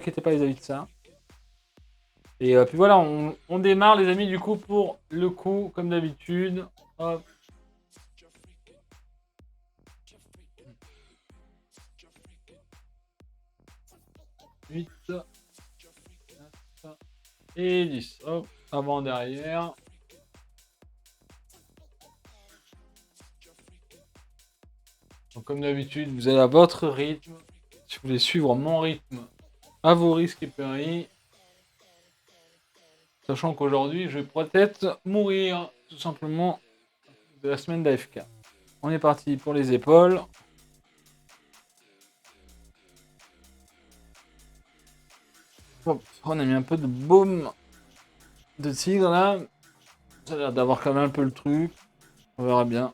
inquiétez pas vis-à-vis de ça. Et puis voilà, on démarre les amis du coup pour le coup, comme d'habitude. Hop. Huit, 9, et 10. Hop, avant, derrière. Donc comme d'habitude, vous allez à votre rythme. Si vous voulez suivre mon rythme, à vos risques et périls. Sachant qu'aujourd'hui, je vais peut-être mourir, tout simplement, de la semaine d'AFK. On est parti pour les épaules. Hop, on a mis un peu de baume de tigre là. Ça a l'air d'avoir quand même un peu le truc. On verra bien.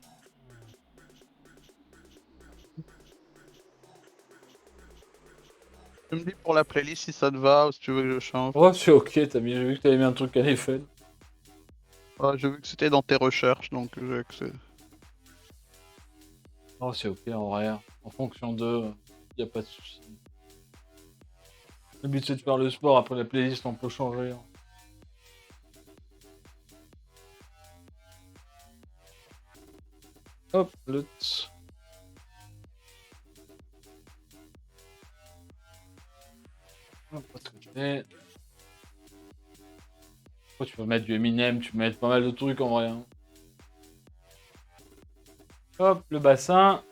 Tu me dis pour la playlist si ça te va ou si tu veux que je change. Oh, c'est ok, t'as mis, j'ai vu que t'avais mis un truc à l'effet. Ouais, j'ai vu que c'était dans tes recherches, donc j'ai accès. Oh, c'est ok en vrai. En fonction d'eux, y a pas de souci. Le but c'est de faire le sport, après la playlist on peut changer. Hop, le tss. Hop, de côté. Oh, tu peux mettre du Eminem, tu peux mettre pas mal de trucs en vrai. Hop, le bassin.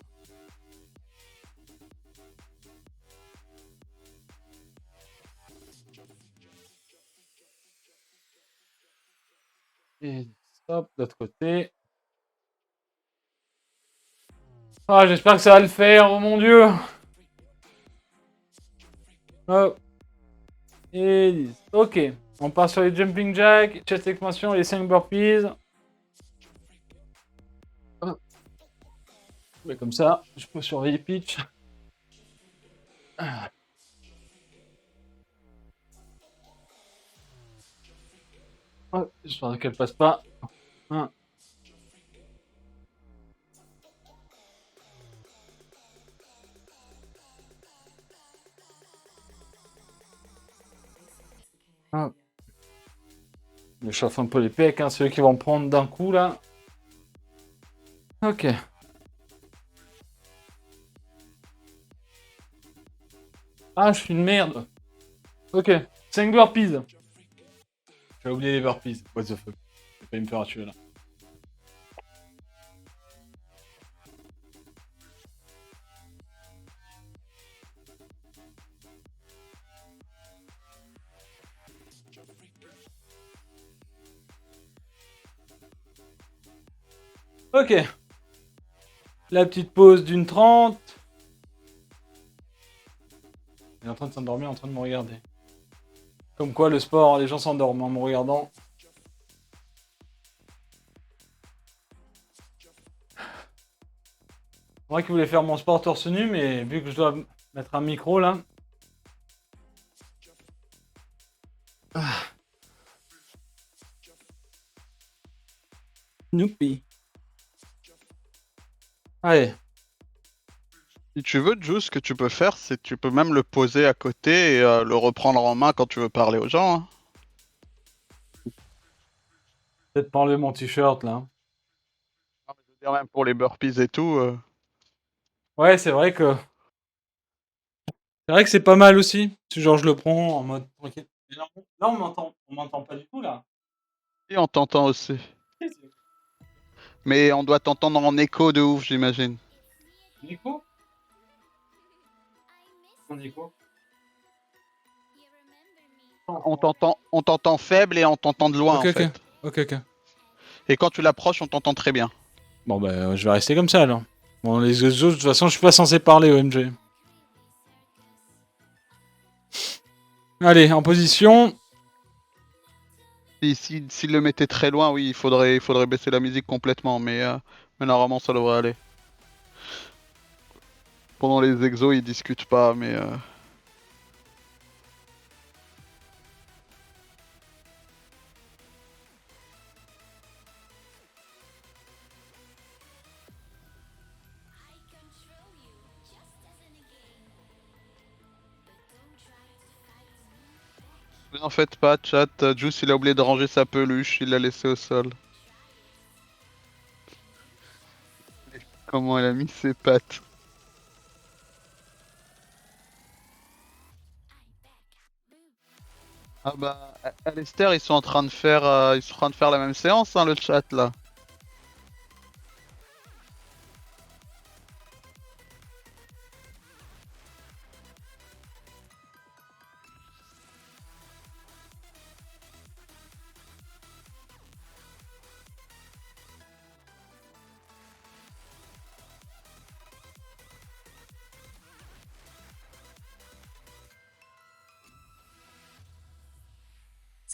Et hop, de l'autre côté. Ah, j'espère que ça va le faire, oh mon dieu. Hop. Et 10. Ok. On part sur les jumping jacks, chest expansion et les 5 burpees. Hop. Ouais, comme ça, je peux surveiller pitch. Ah. Hop, j'espère qu'elle passe pas. 1. Hop. Je chauffe un peu les pecs, hein, ceux qui vont prendre d'un coup là. Ok. Ah, je suis une merde. Ok. 5 burpees. J'ai oublié les burpees. What the fuck. Je vais pas me faire tuer là. Ok. La petite pause d'une 30. Il est en train de s'endormir, en train de me regarder. Comme quoi, le sport, les gens s'endorment en me regardant. Moi qui voulais faire mon sport torse nu, mais vu que je dois mettre un micro là. Ah. Youpi. Allez. Si tu veux, Juice, ce que tu peux faire, c'est que tu peux même le poser à côté et le reprendre en main quand tu veux parler aux gens, hein. Peut-être pas enlever mon t-shirt là. Non, mais je veux dire, même pour les burpees et tout. Ouais, c'est vrai que. C'est vrai que c'est pas mal aussi. Si genre je le prends en mode tranquille. Mais là, on m'entend. On m'entend pas du tout là. Et on t'entend aussi. Mais on doit t'entendre en écho de ouf, j'imagine. Nico? Mon Nico? On t'entend faible et on t'entend de loin Ok, en ok. fait. Ok, ok. Et quand tu l'approches, on t'entend très bien. Bon, bah, je vais rester comme ça alors. Bon, les autres, de toute façon, je suis pas censé parler au MG. Allez, en position. S'il le mettait très loin, oui, il faudrait baisser la musique complètement, mais normalement ça devrait aller. Pendant les exos, ils discutent pas, mais. Vous en faites pas, chat. Juice, il a oublié de ranger sa peluche, il l'a laissé au sol. Comment elle a mis ses pattes. Ah bah, Alistair, ils sont en train de faire, ils sont en train de faire la même séance, hein, le chat là.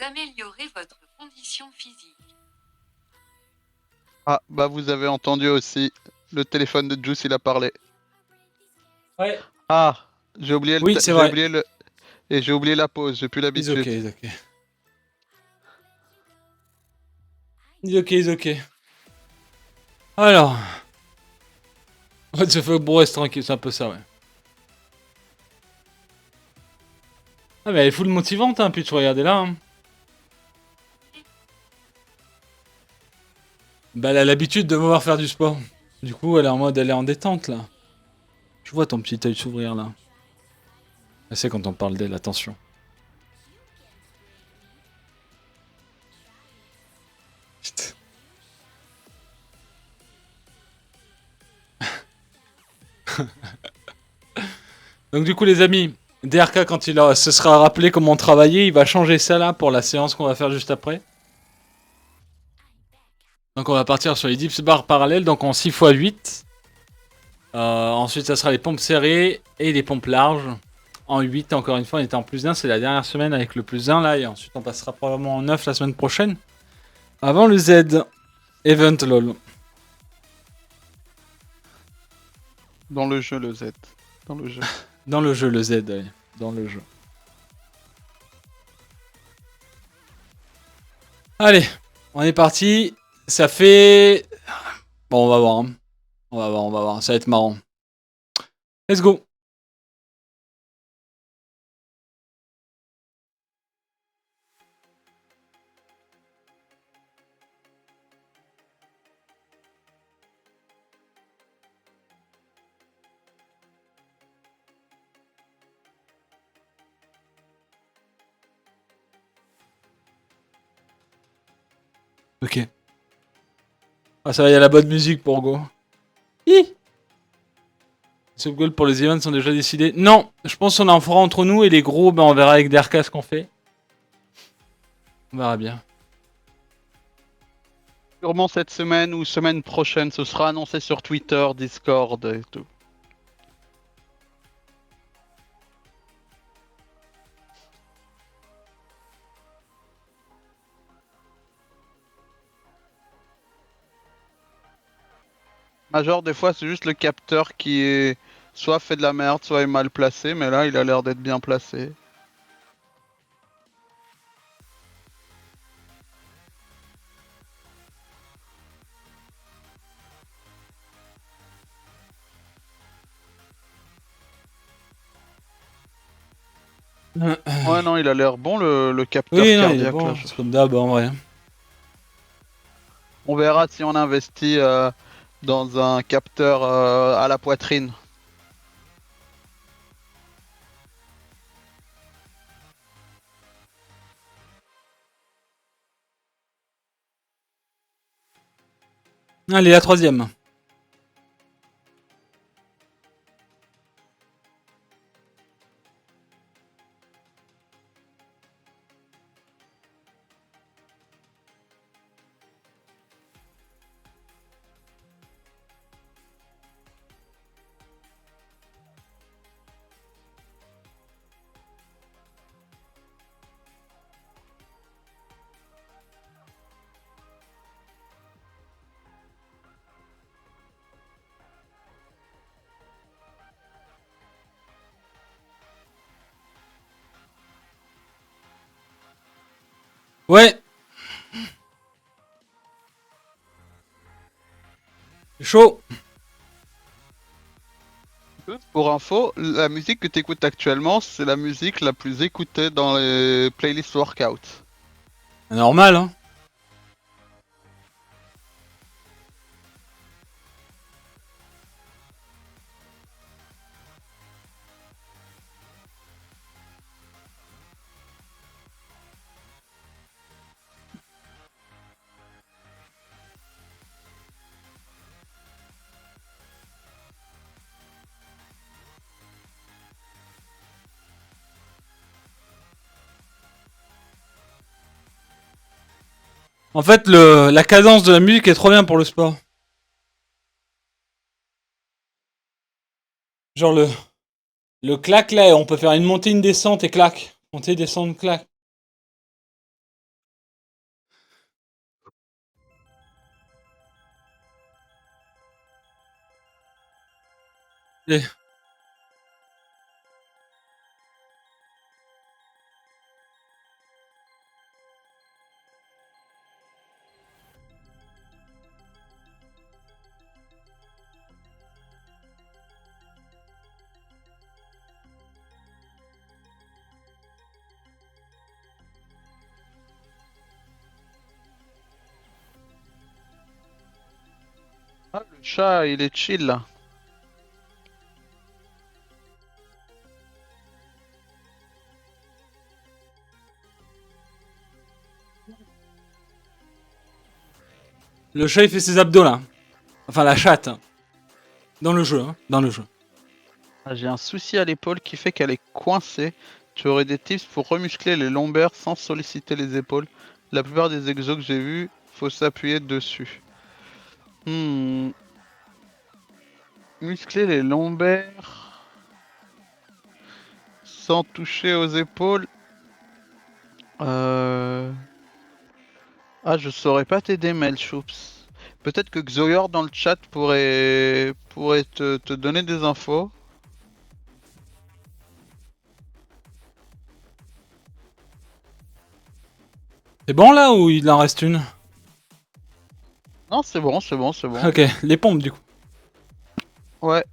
Améliorer votre condition physique. Ah bah, vous avez entendu aussi. Le téléphone de Juice, il a parlé. Ouais. Ah, j'ai oublié Oui, c'est j'ai vrai. oublié et j'ai oublié la pause. J'ai plus It's l'habitude. okay, it's okay. It's okay, it's okay. Alors. What the fuck, bro, reste tranquille, c'est un peu ça, ouais. Ah, mais elle est full motivante, hein, puis tu regardais là, hein. Bah, elle a l'habitude de me voir faire du sport. Du coup, elle est en mode, elle est en détente, là. Je vois ton petit œil s'ouvrir, là. Ah, c'est quand on parle d'elle, attention. Putain. Donc du coup les amis, DRK quand il se sera rappelé comment travailler, il va changer ça là pour la séance qu'on va faire juste après. Donc on va partir sur les dips bars parallèles, donc en 6x8. Ensuite ça sera les pompes serrées et les pompes larges. En 8 encore une fois on était en plus 1, c'est la dernière semaine avec le plus 1 là. Et ensuite on passera probablement en 9 la semaine prochaine. Avant le Z. Event lol. Dans le jeu, le Z. Dans le jeu. Dans le jeu le Z, ouais. Dans le jeu. Allez, on est parti. Ça fait... Bon, on va voir. Hein. On va voir, on va voir. Ça va être marrant. Let's go. Ok. Ah, ça va, il y a la bonne musique pour Go. Hi. Les goals pour les events sont déjà décidés. Non, je pense qu'on en fera entre nous et les gros, ben on verra avec Derka ce qu'on fait. On verra bien. Sûrement cette semaine ou semaine prochaine, ce sera annoncé sur Twitter, Discord et tout. Major, des fois, c'est juste le capteur qui est soit fait de la merde, soit est mal placé, mais là, il a l'air d'être bien placé. Ouais, non, il a l'air bon, le capteur Oui, non, il est cardiaque, là. bon. C'est comme d'hab, en vrai. On verra si on investit dans un capteur à la poitrine. Allez, la troisième. Ouais. C'est chaud. Pour pour info, la musique que tu écoutes actuellement, c'est la musique la plus écoutée dans les playlists workout. Normal, hein. En fait, la cadence de la musique est trop bien pour le sport. Genre le clac là, on peut faire une montée, une descente et clac. Montée, descente, clac. Et- Ah, le chat, il est chill là. Le chat il fait ses abdos là. Enfin la chatte. Hein. Dans le jeu, hein. Dans le jeu. Ah, j'ai un souci à l'épaule qui fait qu'elle est coincée. Tu aurais des tips pour remuscler les lombaires sans solliciter les épaules. La plupart des exos que j'ai vus, faut s'appuyer dessus. Hmm. Muscler les lombaires sans toucher aux épaules. Euh... Ah, je saurais pas t'aider, Melchoups. Peut-être que Xoyor dans le chat pourrait te donner des infos. C'est bon là ou il en reste une? Non, c'est bon, c'est bon, c'est bon. Ok, les pompes du coup. Ouais.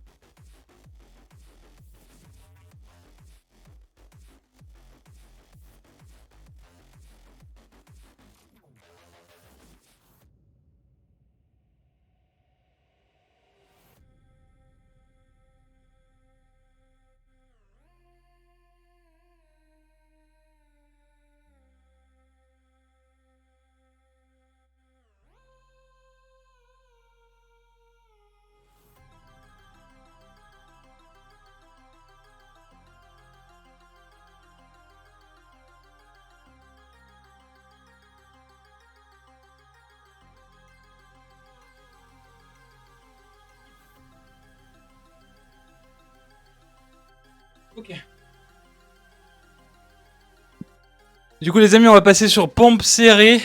Ok. Du coup les amis on va passer sur pompe serrée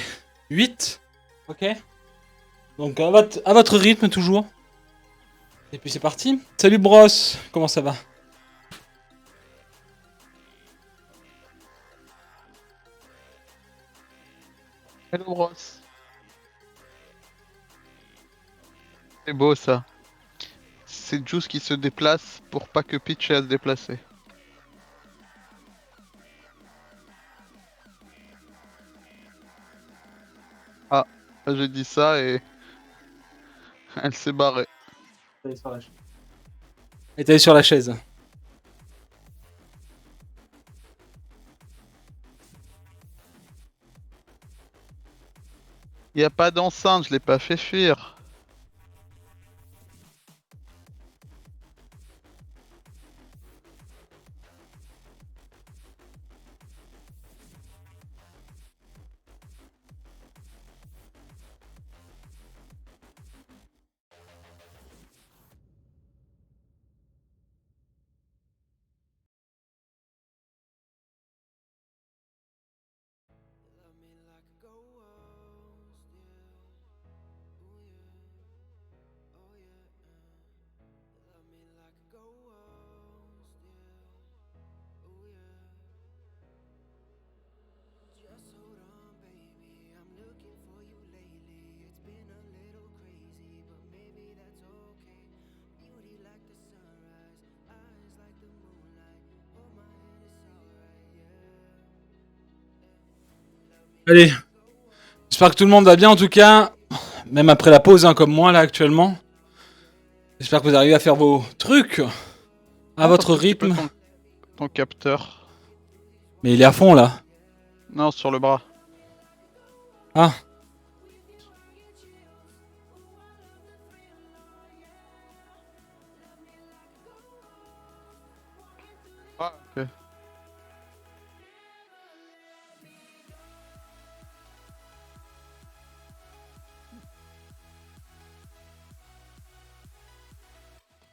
8. Ok. Donc à votre rythme toujours. Et puis c'est parti. Salut Bros, comment ça va? Hello, Bros. C'est beau ça. C'est Juice qui se déplace pour pas que Peach ait à se déplacer. Ah, j'ai dit ça et elle s'est barrée. Elle est allée sur la chaise. Y a pas d'enceinte, je l'ai pas fait fuir. Allez, j'espère que tout le monde va bien en tout cas, même après la pause, hein, comme moi là actuellement. J'espère que vous arrivez à faire vos trucs à Ah, votre un petit peu rythme. ton capteur. Mais il est à fond là. Non, sur le bras. Ah, Ah, ok.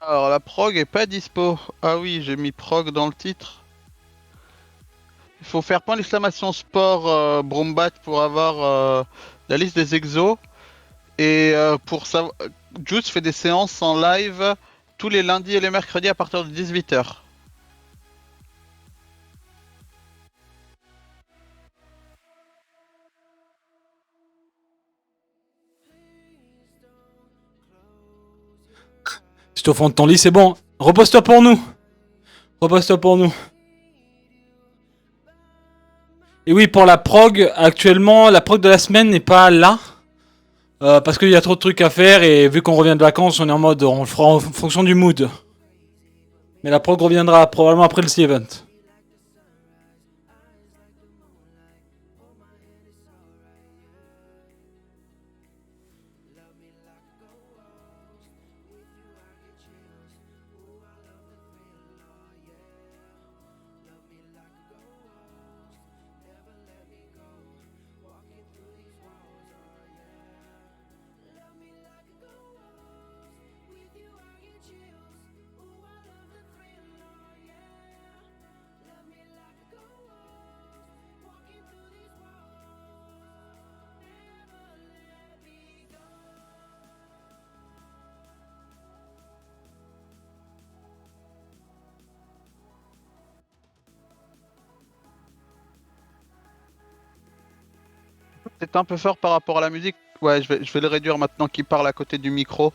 Alors la prog est pas dispo. Ah oui, j'ai mis prog dans le titre. Il faut faire point d'exclamation sport Brombat pour avoir la liste des exos. Et pour savoir, Juice fait des séances en live tous les lundis et les mercredis à partir de 18h. si t'es au fond de ton lit, c'est bon. Repose-toi pour nous. Repose-toi pour nous. Et oui, pour la prog, actuellement, la prog de la semaine n'est pas là. Parce qu'il y a trop de trucs à faire et vu qu'on revient de vacances, on est en mode, on le fera en fonction du mood. Mais la prog reviendra probablement après le sea event. C'est un peu fort par rapport à la musique. Ouais, je vais le réduire maintenant qu'il parle à côté du micro.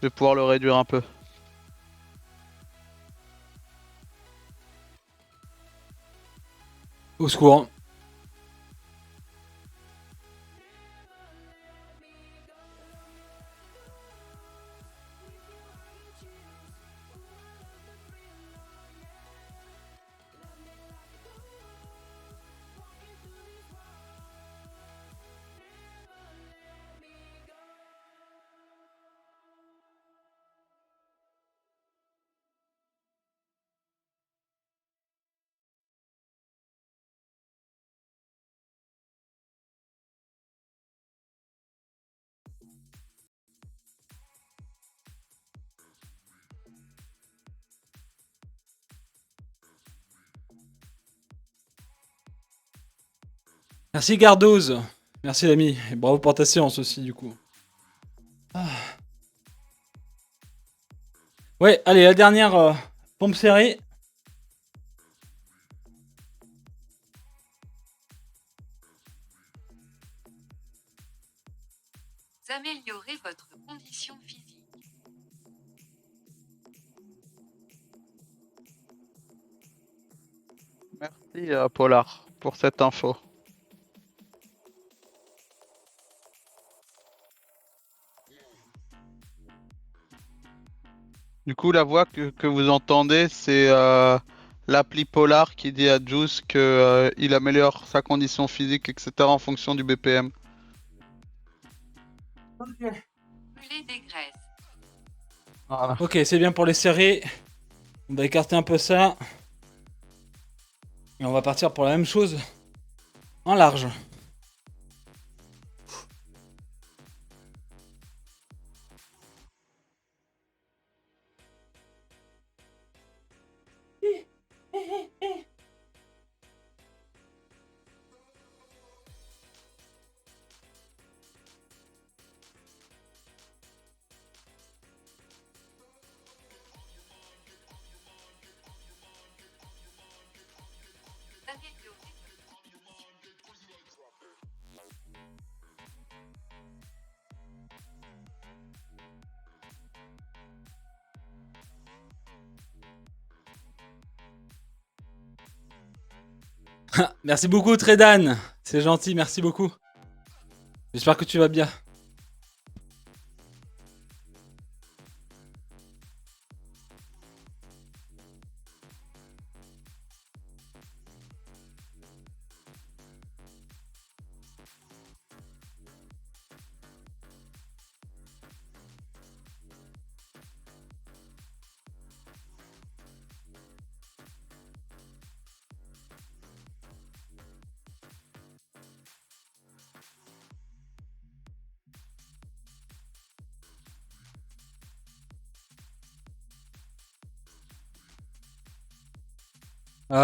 Je vais pouvoir le réduire un peu. Au secours. Merci Gardoz. Merci l'ami. Et bravo pour ta séance aussi du coup. Ah. Ouais, allez, la dernière pompe serrée. Améliorez votre condition physique. Merci Polar pour cette info. Du coup, la voix que vous entendez, c'est l'appli Polar qui dit à Juice que il améliore sa condition physique, etc. en fonction du BPM. Brûler des graisses. Voilà. Ok, c'est bien pour les serrés. On va écarter un peu ça. Et on va partir pour la même chose en large. Améliorez votre condition. Merci beaucoup, Tredan. C'est gentil, merci beaucoup. J'espère que tu vas bien.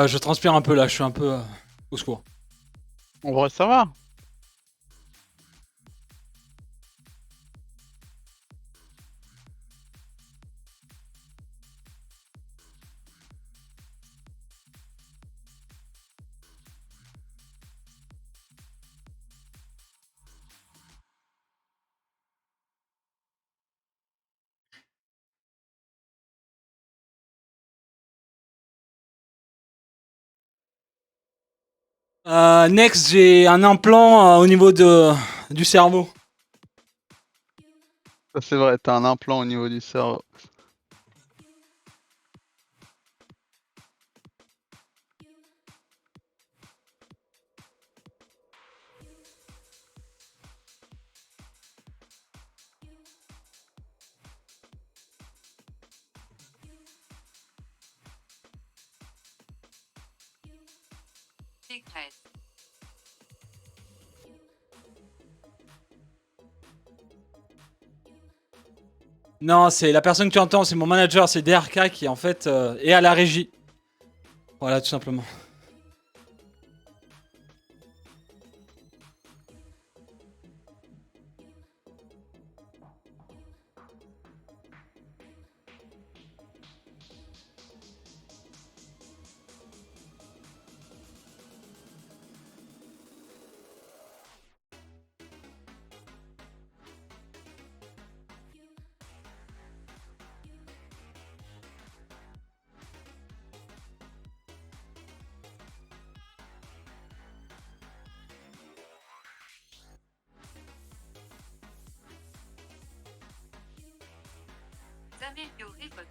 Je transpire un peu là, je suis un peu au secours. En vrai, ça va. Next, j'ai un implant au niveau du cerveau. Ça, c'est vrai, t'as un implant au niveau du cerveau. Dégraisse. Non, c'est la personne que tu entends, c'est mon manager, c'est DRK qui en fait est à la régie. Voilà, tout simplement. Améliorez votre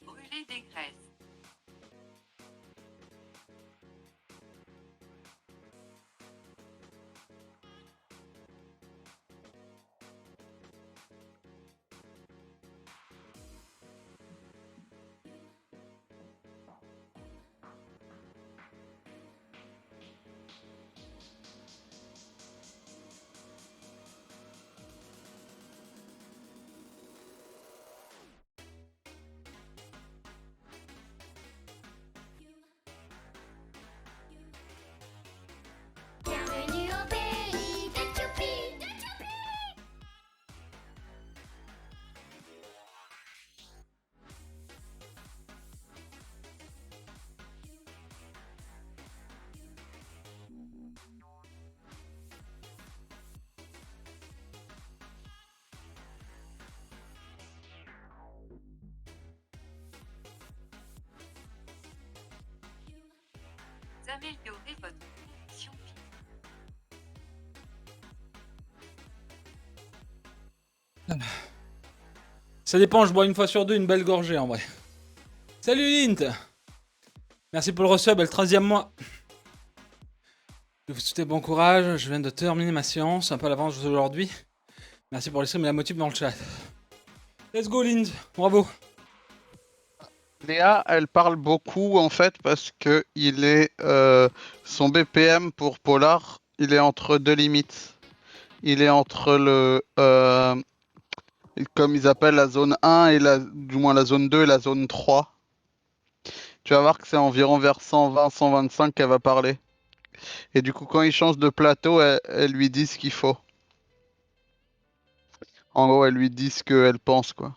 brûler des graisses. Bienvenue au pays de Choupi. Améliorez votre condition physique. Ça dépend, je bois une fois sur deux une belle gorgée en vrai. Salut Lint. Merci pour le resub, le 13e mois. Je vous souhaite bon courage, je viens de terminer ma séance, un peu à l'avance aujourd'hui. Merci pour les streams et la motive dans le chat. Let's go Lint, bravo. Léa, elle parle beaucoup en fait parce que il est son BPM pour Polar, il est entre deux limites. Il est entre comme ils appellent la zone 1 et du moins la zone 2 et la zone 3. Tu vas voir que c'est environ vers 120-125 qu'elle va parler. Et du coup, quand il change de plateau, elle lui dit ce qu'il faut. En gros, elle lui dit ce qu'elle pense, quoi.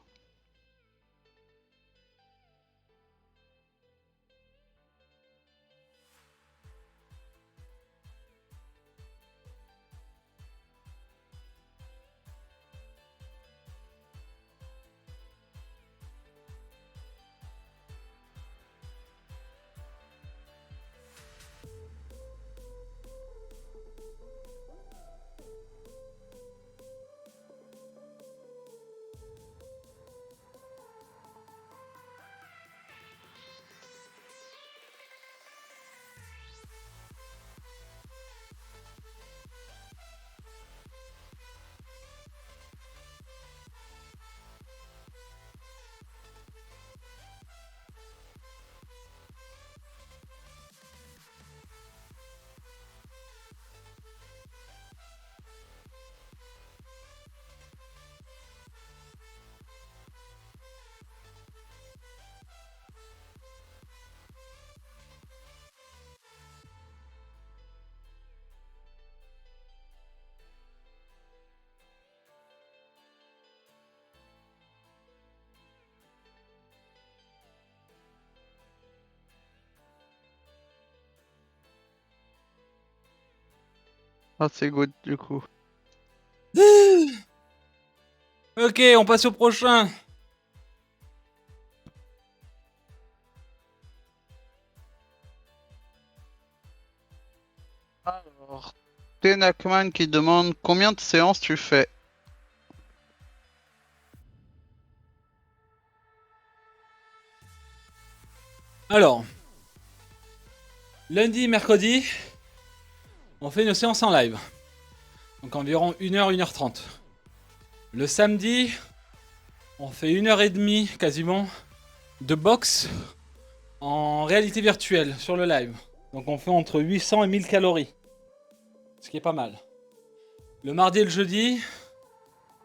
Ah, c'est good, du coup. Ok, on passe au prochain. Alors, Tenakman qui demande combien de séances tu fais? Alors, lundi, mercredi, on fait une séance en live. Donc environ 1h, 1h30. Le samedi, on fait 1h30 quasiment de boxe en réalité virtuelle sur le live. Donc on fait entre 800 et 1000 calories. Ce qui est pas mal. Le mardi et le jeudi,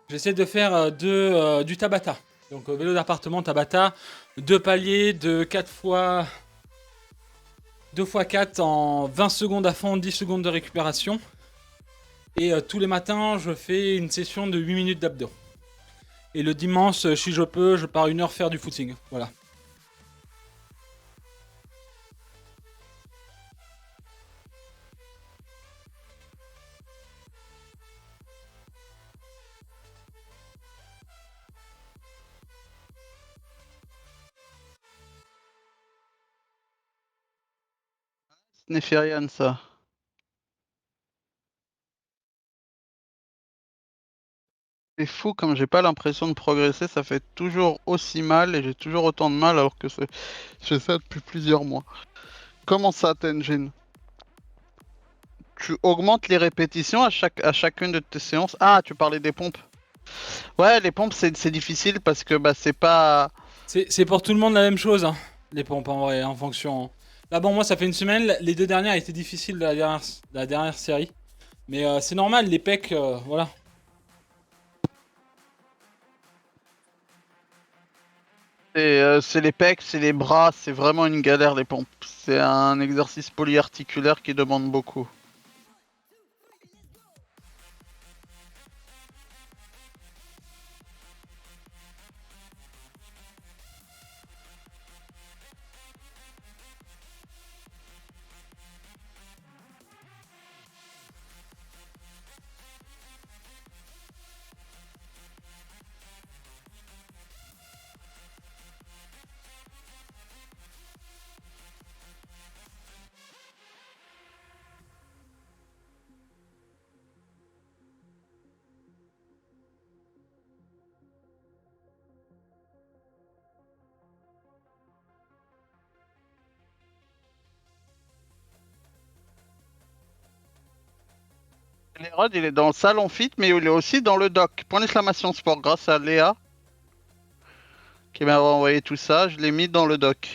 j'essaie de faire du Tabata. Donc vélo d'appartement Tabata, 2 paliers de 4 fois 2 x 4 en 20 secondes à fond, 10 secondes de récupération. Et tous les matins, je fais une session de 8 minutes d'abdos. Et le dimanche, si je peux, je pars 1 heure faire du footing. Voilà. Néférian, ça. C'est fou, comme j'ai pas l'impression de progresser, ça fait toujours aussi mal et j'ai toujours autant de mal alors que je fais ça depuis plusieurs mois. Comment ça, Tenjin? Tu augmentes les répétitions à chacune de tes séances? Ah, tu parlais des pompes. Ouais, les pompes, c'est difficile parce que bah, c'est pas. C'est pour tout le monde la même chose, hein, les pompes en vrai, en fonction. Là, bon, moi, ça fait une semaine. Les 2 dernières étaient difficiles de la dernière série. Mais c'est normal, les pecs, voilà. C'est les pecs, c'est les bras, c'est vraiment une galère les pompes. C'est un exercice polyarticulaire qui demande beaucoup. L'Erod, il est dans le salon fit, mais il est aussi dans le doc. Point d'exclamation sport grâce à Léa qui m'a envoyé tout ça. Je l'ai mis dans le doc.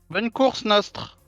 Bonne course, Nostre.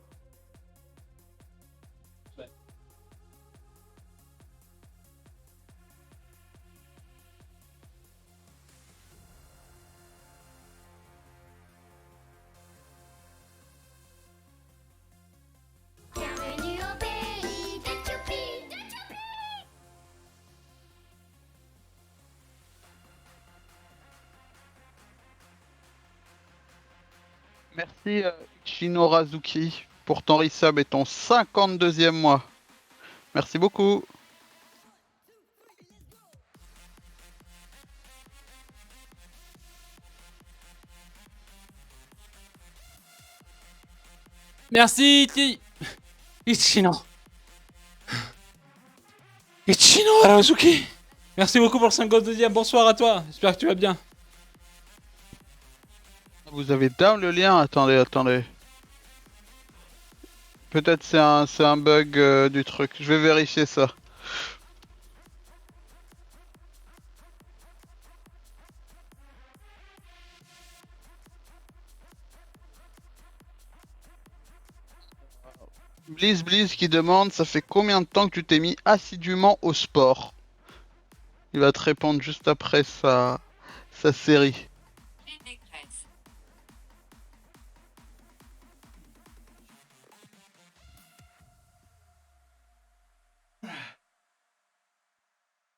Merci Shinorazuki pour ton resub et ton 52e mois. Merci beaucoup. Merci, Ichino. Ichino Arazuki. Merci beaucoup pour le 52e. Bonsoir à toi. J'espère que tu vas bien. Vous avez down le lien. Attendez. Peut-être c'est un bug du truc. Je vais vérifier ça. Blizz qui demande ça fait combien de temps que tu t'es mis assidûment au sport? Il va te répondre juste après sa série. Les dégraisses.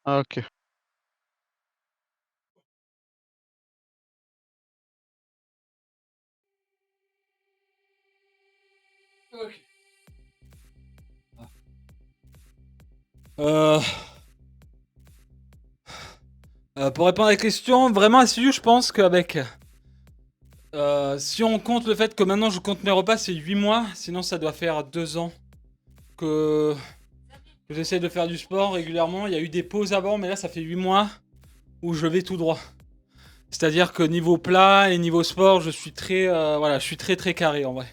Ah, ok. Euh... pour répondre à la question, vraiment assidu, je pense qu'avec... si on compte le fait que maintenant je compte mes repas, c'est 8 mois. Sinon, ça doit faire 2 ans que j'essaie de faire du sport régulièrement. Il y a eu des pauses avant, mais là, ça fait 8 mois où je vais tout droit. C'est-à-dire que niveau plat et niveau sport, je suis très, voilà, je suis très carré en vrai.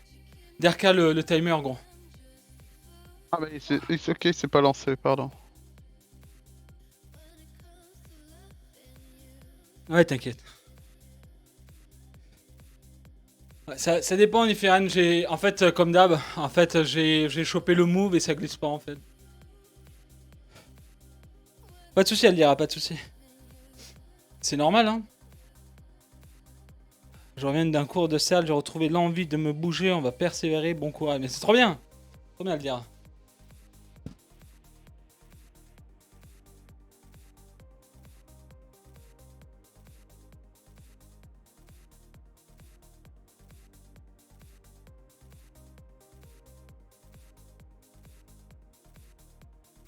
Derka le timer, gros. Ah bah ok, c'est pas lancé, pardon. Ouais, t'inquiète. Ouais, ça dépend, Nifiran. En fait, comme d'hab, en fait, j'ai chopé le move et ça glisse pas en fait. Pas de soucis, elle dira, pas de soucis. C'est normal, hein. Je reviens d'un cours de salle, j'ai retrouvé l'envie de me bouger, on va persévérer, bon courage. Mais c'est trop bien. Trop bien, elle dira.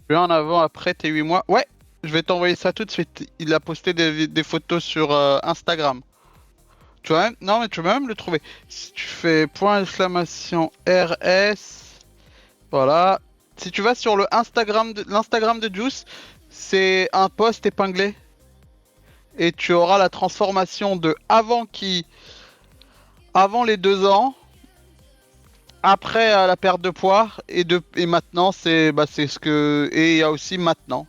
Tu es en avant après tes 8 mois. Ouais, je vais t'envoyer ça tout de suite. Il a posté des photos sur Instagram. Tu vois même... Non, mais tu vas même le trouver. Si tu fais point exclamation RS, voilà. Si tu vas sur l'Instagram de Juice, c'est un post épinglé. Et tu auras la transformation de avant les 2 ans, après la perte de poids, et maintenant c'est ce que. Et il y a aussi maintenant.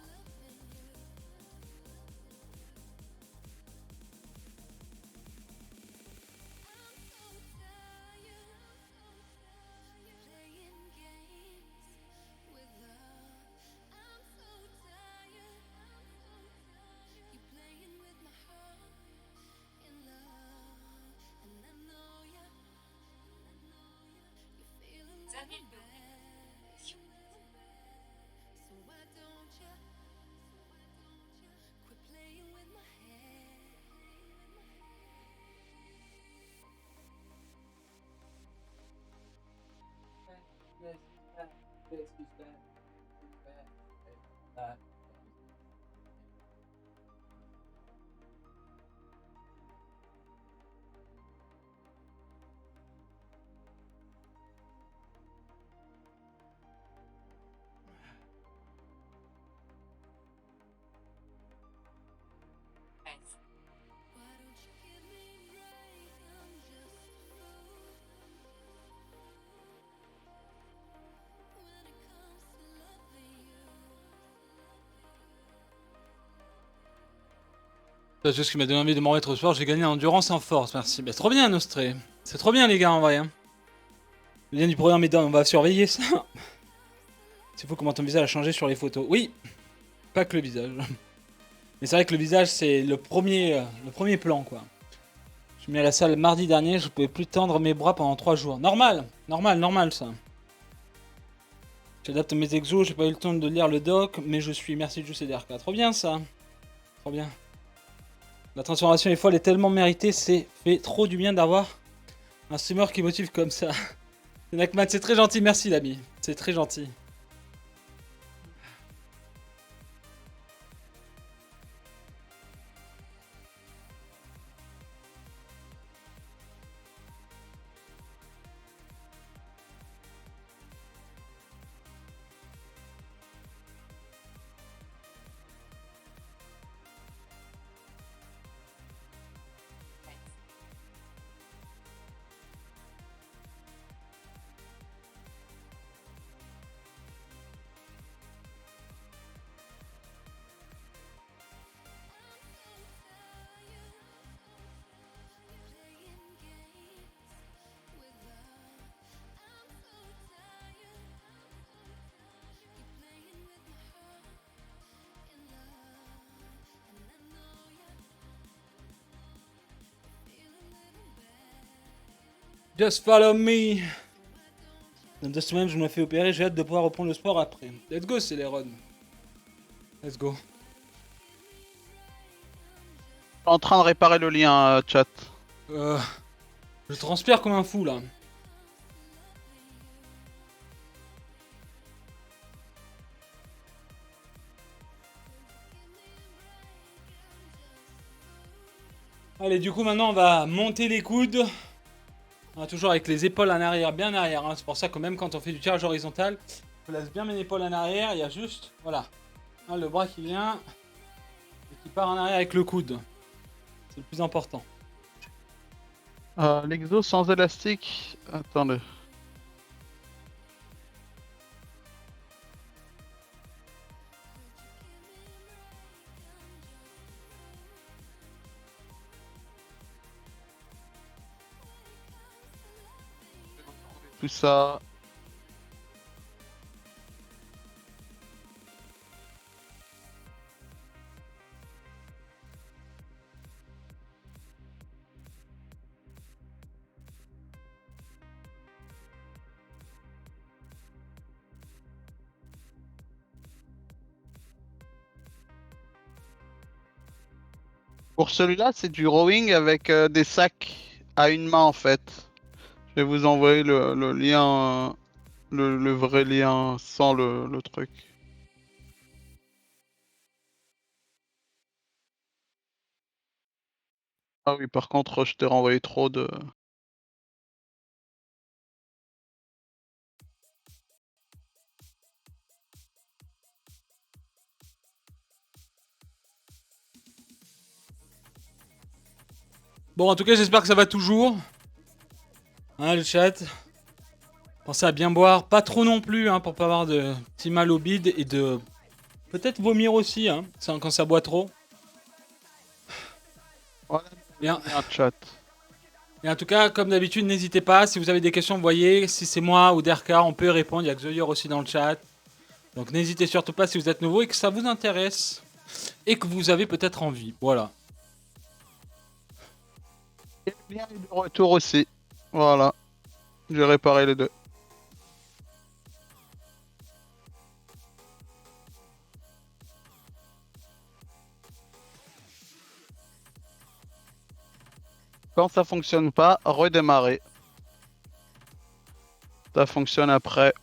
Xavier Doré. Sion. Grèce. C'est juste ce qui m'a donné envie de me remettre au sport, j'ai gagné en endurance et en force, merci. Bah, c'est trop bien, Nostré. C'est trop bien, les gars, en vrai. Hein. Le lien du programme est dans, on va surveiller ça. C'est fou comment ton visage a changé sur les photos. Oui, pas que le visage. Mais c'est vrai que le visage, c'est le premier plan, quoi. Je suis mis à la salle mardi dernier, je pouvais plus tendre mes bras pendant 3 jours. Normal, ça. J'adapte mes exos, j'ai pas eu le temps de lire le doc, mais je suis merci Juice et DRK. Trop bien, ça. Trop bien. La transformation est folle et tellement méritée, c'est fait trop du bien d'avoir Un streamer qui motive comme ça. Nakman, c'est très gentil, merci l'ami. C'est très gentil. Just follow me. Dans 2 semaines, je me fais opérer, j'ai hâte de pouvoir reprendre le sport après. Let's go, Céléron. Let's go. En train de réparer le lien, chat. Je transpire comme un fou là. Allez, du coup, maintenant, on va monter les coudes. Toujours avec les épaules en arrière, bien arrière. Hein. C'est pour ça que même quand on fait du tirage horizontal, je place bien mes épaules en arrière. Il y a juste, voilà, hein, le bras qui vient et qui part en arrière avec le coude. C'est le plus important. L'exo sans élastique. Attendez. Tout ça. Pour celui-là, c'est du rowing avec des sacs à une main en fait. Je vais vous envoyer le lien, le vrai lien sans le truc. Ah oui, par contre, je t'ai renvoyé trop de... Bon, en tout cas, j'espère que ça va toujours. Hein, le chat. Pensez à bien boire, pas trop non plus, hein, pour pas avoir de petit mal au bide et de peut-être vomir aussi, hein, quand ça boit trop. Voilà, Bien. un chat. Et en tout cas, comme d'habitude, n'hésitez pas. Si vous avez des questions, vous voyez, si c'est moi ou Derka, on peut y répondre. Il y a Xoyor aussi dans le chat. Donc n'hésitez surtout pas si vous êtes nouveau et que ça vous intéresse. Et que vous avez peut-être envie. Voilà. Et le lien est de retour aussi. Voilà. J'ai réparé les deux. Quand ça fonctionne pas, redémarrer. Ça fonctionne après.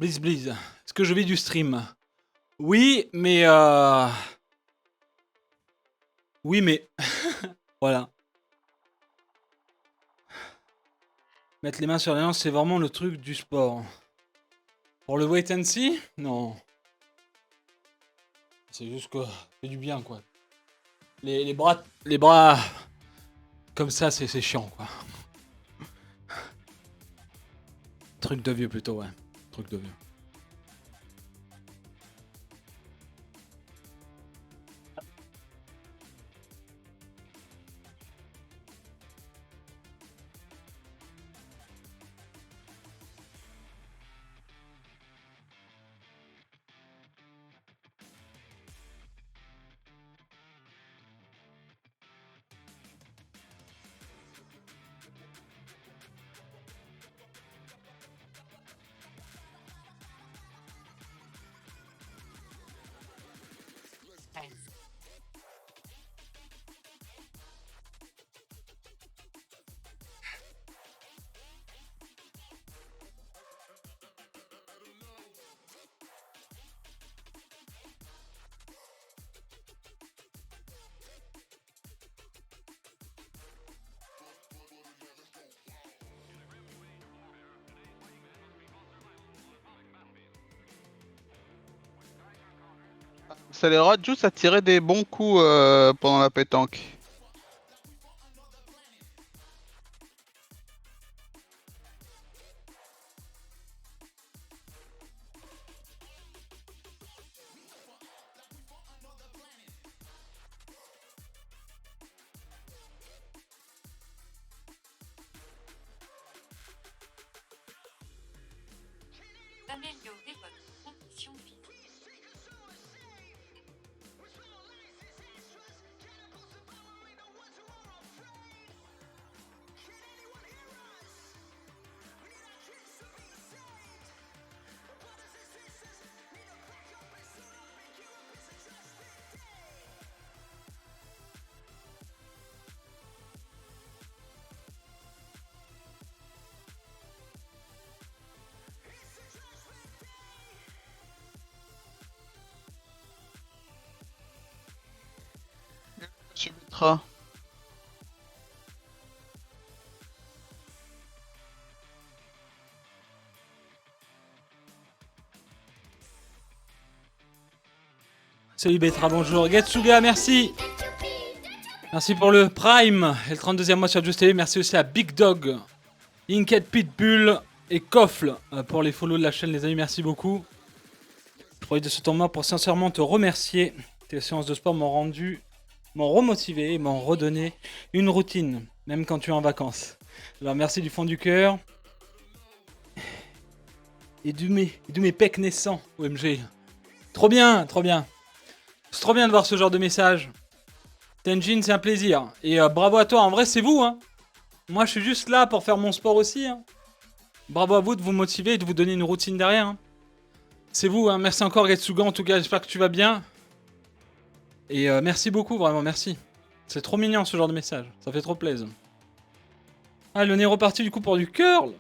Blizz Blizz. Est-ce que je vis du stream? Oui, mais oui, mais voilà. Mettre les mains sur les hanches, c'est vraiment le truc du sport. Pour le wait and see? Non. C'est juste que c'est du bien, quoi. Les bras comme ça, c'est chiant, quoi. Truc de vieux plutôt, ouais. Truc de vieux. Ça les rate juste à tirer des bons coups pendant la pétanque. Améliorer votre condition physique. Monsieur Betra. Salut Betra, bonjour. Getsuga, merci. Merci pour le Prime et le 32e mois sur Just TV. Merci aussi à Big Dog, Inked Pitbull et Kofl pour les follow de la chaîne, les amis. Merci beaucoup. Je profite de ce tournoi pour sincèrement te remercier. Tes séances de sport m'ont remotivé et m'ont redonné une routine, même quand tu es en vacances. Alors merci du fond du cœur. Et de mes pecs naissants, OMG. Trop bien, trop bien. C'est trop bien de voir ce genre de message. Tenjin, c'est un plaisir. Et bravo à toi, en vrai c'est vous, hein. Moi je suis juste là pour faire mon sport aussi, hein. Bravo à vous de vous motiver et de vous donner une routine derrière, hein. C'est vous, hein. Merci encore Getsuga, en tout cas j'espère que tu vas bien. Et merci beaucoup, vraiment, merci. C'est trop mignon ce genre de message, ça fait trop plaisir. Ah, le nez est reparti du coup pour du curl.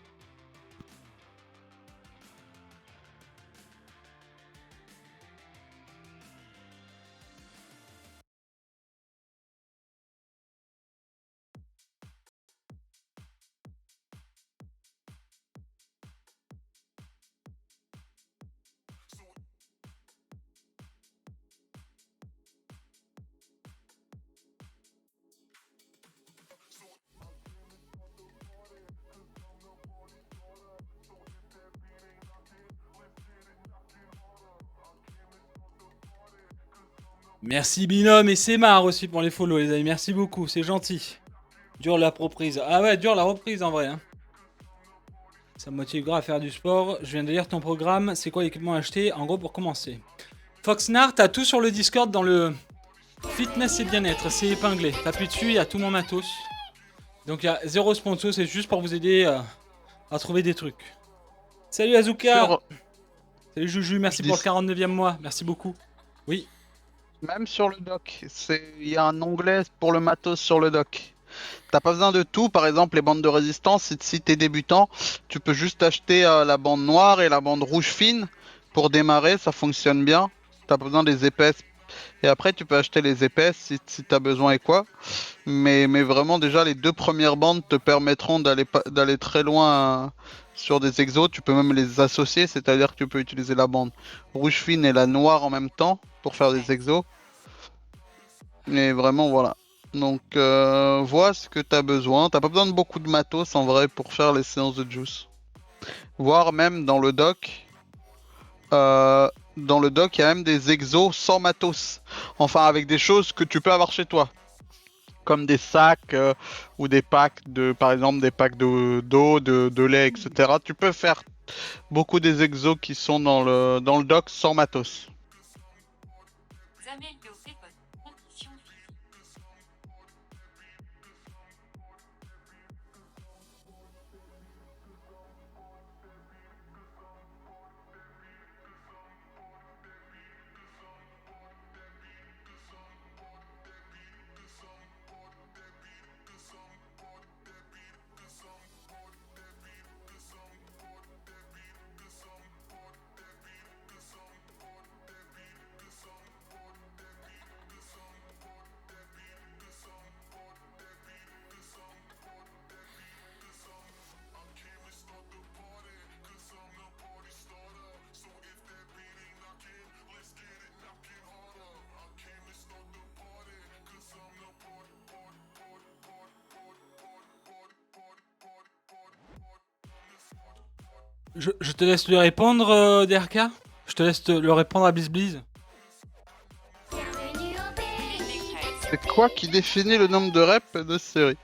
Merci Binôme et Semar aussi pour les follow les amis, merci beaucoup, c'est gentil. Dure la reprise. Ah ouais, dure la reprise en vrai, hein. Ça me motive grave à faire du sport. Je viens de lire ton programme, c'est quoi l'équipement à acheter en gros pour commencer? Foxnard, t'as tout sur le Discord dans le fitness et bien-être, c'est épinglé. T'appuies dessus, il y a tout mon matos. Donc il y a 0 sponsor, c'est juste pour vous aider à trouver des trucs. Salut Azuka. Salut Juju, merci pour le 49e mois, merci beaucoup. Oui. Même sur le dock, il y a un onglet pour le matos sur le dock. T'as pas besoin de tout, par exemple les bandes de résistance, si t'es débutant, tu peux juste acheter la bande noire et la bande rouge fine pour démarrer, ça fonctionne bien. T'as pas besoin des épaisses. Et après tu peux acheter les épaisses si t'as besoin et quoi. Mais vraiment déjà les deux premières bandes te permettront d'aller très loin sur des exos. Tu peux même les associer, c'est-à-dire que tu peux utiliser la bande rouge fine et la noire en même temps pour faire des exos. Et vraiment voilà. Donc vois ce que t'as besoin. T'as pas besoin de beaucoup de matos en vrai pour faire les séances de juice. Voire même euh, dans le doc, il y a même des exos sans matos. Enfin avec des choses que tu peux avoir chez toi. Comme des sacs ou des packs de, par exemple, des packs d'eau, de lait, etc. Tu peux faire beaucoup des exos qui sont dans le dock sans matos. Améliorer votre condition physique. Je te laisse lui répondre, DRK. Je te laisse le répondre à BlizzBliz. Bienvenue au pays des C'est quoi qui définit le nombre de reps de série?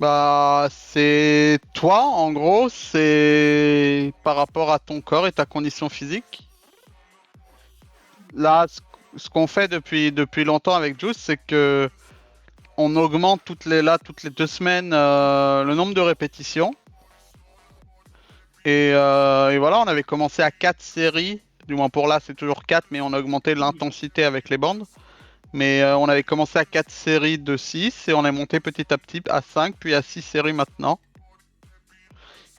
Bah, c'est toi, en gros, c'est par rapport à ton corps et ta condition physique. Là, ce qu'on fait depuis longtemps avec Juice, c'est que on augmente toutes les 2 semaines le nombre de répétitions. Et voilà, on avait commencé à 4 séries. Du moins pour là, c'est toujours 4, mais on a augmenté l'intensité avec les bandes. Mais on avait commencé à 4 séries de 6 et on est monté petit à petit à 5, puis à 6 séries maintenant.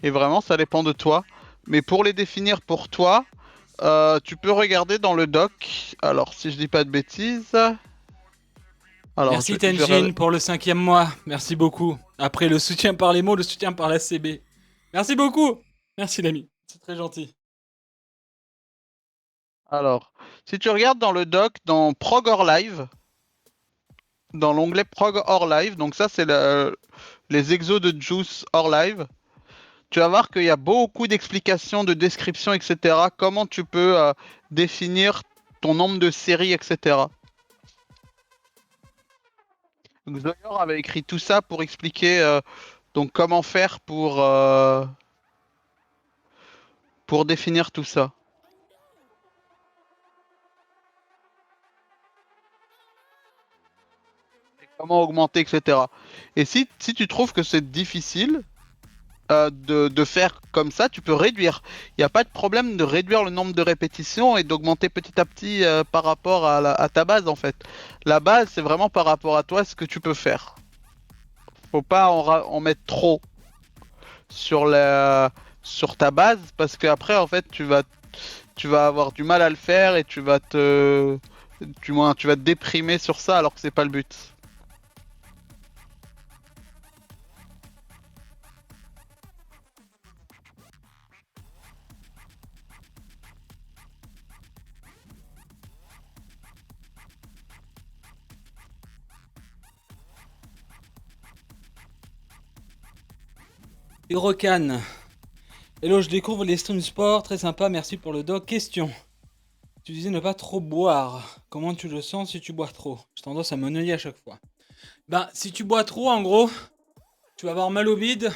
Et vraiment, ça dépend de toi. Mais pour les définir pour toi, tu peux regarder dans le doc. Alors, si je dis pas de bêtises. Alors, Merci je vais Tenjin pour le 5e mois. Merci beaucoup. Après le soutien par les mots, le soutien par la CB. Merci beaucoup. Merci l'ami. C'est très gentil. Alors, si tu regardes dans le doc, dans Prog or Live, dans l'onglet Prog or Live, donc ça c'est les exos de Juice or Live, tu vas voir qu'il y a beaucoup d'explications, de descriptions, etc. Comment tu peux définir ton nombre de séries, etc. Donc Zoyor avait écrit tout ça pour expliquer donc comment faire pour définir tout ça. Et comment augmenter, etc. Et si tu trouves que c'est difficile, de faire comme ça, tu peux réduire. Il n'y a pas de problème de réduire le nombre de répétitions et d'augmenter petit à petit par rapport à ta base en fait. La base, c'est vraiment par rapport à toi ce que tu peux faire. Faut pas en mettre trop sur sur ta base parce qu'après en fait tu vas avoir du mal à le faire et du moins tu vas te déprimer sur ça alors que c'est pas le but. Hirokan. Hello, je découvre les streams sport. Très sympa. Merci pour le doc. Question. Tu disais ne pas trop boire. Comment tu le sens si tu bois trop? J'ai tendance à m'ennuyer à chaque fois. Ben, si tu bois trop, en gros, tu vas avoir mal au bide.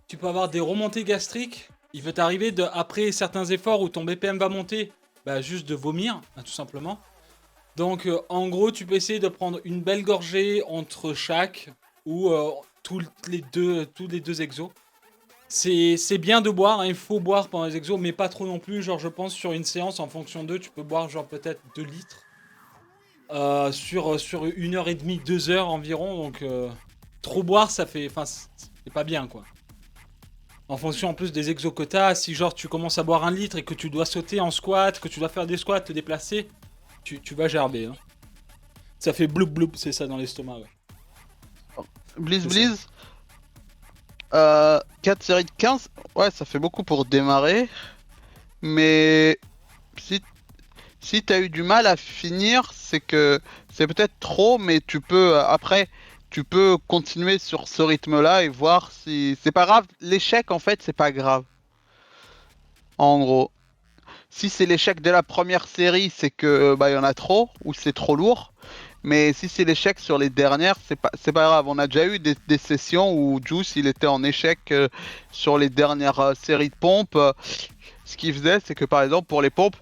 Tu peux avoir des remontées gastriques. Il peut t'arriver, après certains efforts où ton BPM va monter, bah, juste de vomir, hein, tout simplement. Donc, en gros, tu peux essayer de prendre une belle gorgée entre chaque ou tous les deux exos. C'est bien de boire, hein, il faut boire pendant les exos, mais pas trop non plus. Genre, je pense sur une séance, en fonction d'eux, tu peux boire genre peut-être 2 litres sur 1h30, 2 heures environ. Donc, trop boire, ça fait. Enfin, c'est pas bien quoi. En fonction en plus des exos que t'as, si genre tu commences à boire 1 litre et que tu dois sauter en squat, que tu dois faire des squats, te déplacer, tu vas gerber. Hein. Ça fait bloup bloup, c'est ça dans l'estomac, ouais. Blizz C'est ça. Blizz, 4 séries de 15, ouais, ça fait beaucoup pour démarrer. Mais si, si t'as eu du mal à finir, c'est que c'est peut-être trop, mais tu peux, après, tu peux continuer sur ce rythme-là et voir si... C'est pas grave, l'échec, en fait, c'est pas grave, en gros. Si c'est l'échec de la première série, c'est que bah, il y en a trop, ou c'est trop lourd. Mais si c'est l'échec sur les dernières, c'est pas grave. On a déjà eu des sessions où Juice il était en échec sur les dernières séries de pompes. Ce qu'il faisait, c'est que par exemple pour les pompes,